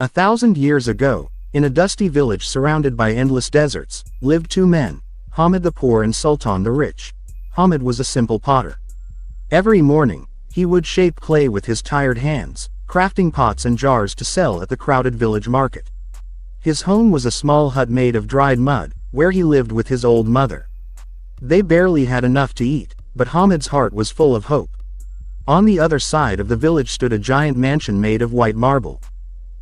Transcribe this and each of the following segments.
1,000 years ago, in a dusty village surrounded by endless deserts, lived two men, Hamid the poor and Sultan the rich. Hamid was a simple potter. Every morning, he would shape clay with his tired hands, crafting pots and jars to sell at the crowded village market. His home was a small hut made of dried mud, where he lived with his old mother. They barely had enough to eat, but Hamid's heart was full of hope. On the other side of the village stood a giant mansion made of white marble.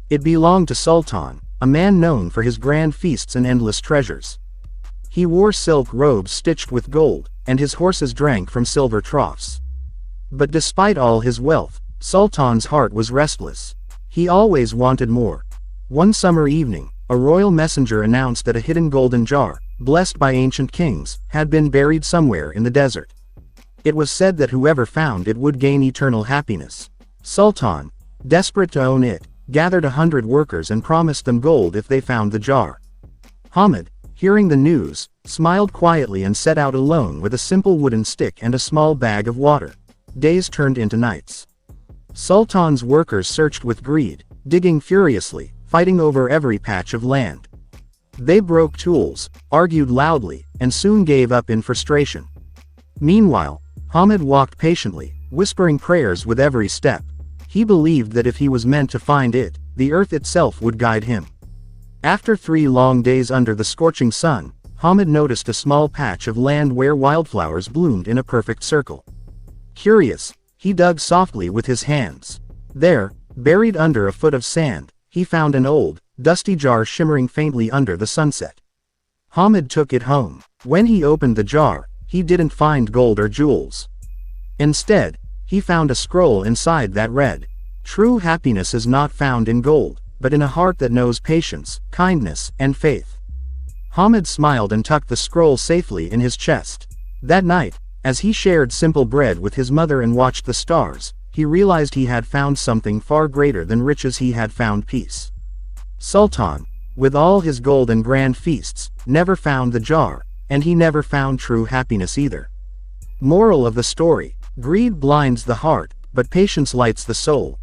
It belonged to Sultan, a man known for his grand feasts and endless treasures. He wore silk robes stitched with gold, and his horses drank from silver troughs. But despite all his wealth, Sultan's heart was restless. He always wanted more. One summer evening, a royal messenger announced that a hidden golden jar, blessed by ancient kings, had been buried somewhere in the desert. It was said that whoever found it would gain eternal happiness. Sultan, desperate to own it, gathered 100 workers and promised them gold if they found the jar. Hamid, hearing the news, smiled quietly and set out alone with a simple wooden stick and a small bag of water. Days turned into nights. Sultan's workers searched with greed, digging furiously, fighting over every patch of land. They broke tools, argued loudly, and soon gave up in frustration. Meanwhile, Hamid walked patiently, whispering prayers with every step. He believed that if he was meant to find it, the earth itself would guide him. After 3 long days under the scorching sun, Hamid noticed a small patch of land where wildflowers bloomed in a perfect circle. Curious, he dug softly with his hands. There, buried under a foot of sand, he found an old, dusty jar shimmering faintly under the sunset. Hamid took it home. When he opened the jar, he didn't find gold or jewels. Instead, he found a scroll inside that read, "True happiness is not found in gold, but in a heart that knows patience, kindness, and faith." Hamid smiled and tucked the scroll safely in his chest. That night, as he shared simple bread with his mother and watched the stars, he realized he had found something far greater than riches. He had found peace. Sultan, with all his gold and grand feasts, never found the jar, and he never found true happiness either. Moral of the story: greed blinds the heart, but patience lights the soul.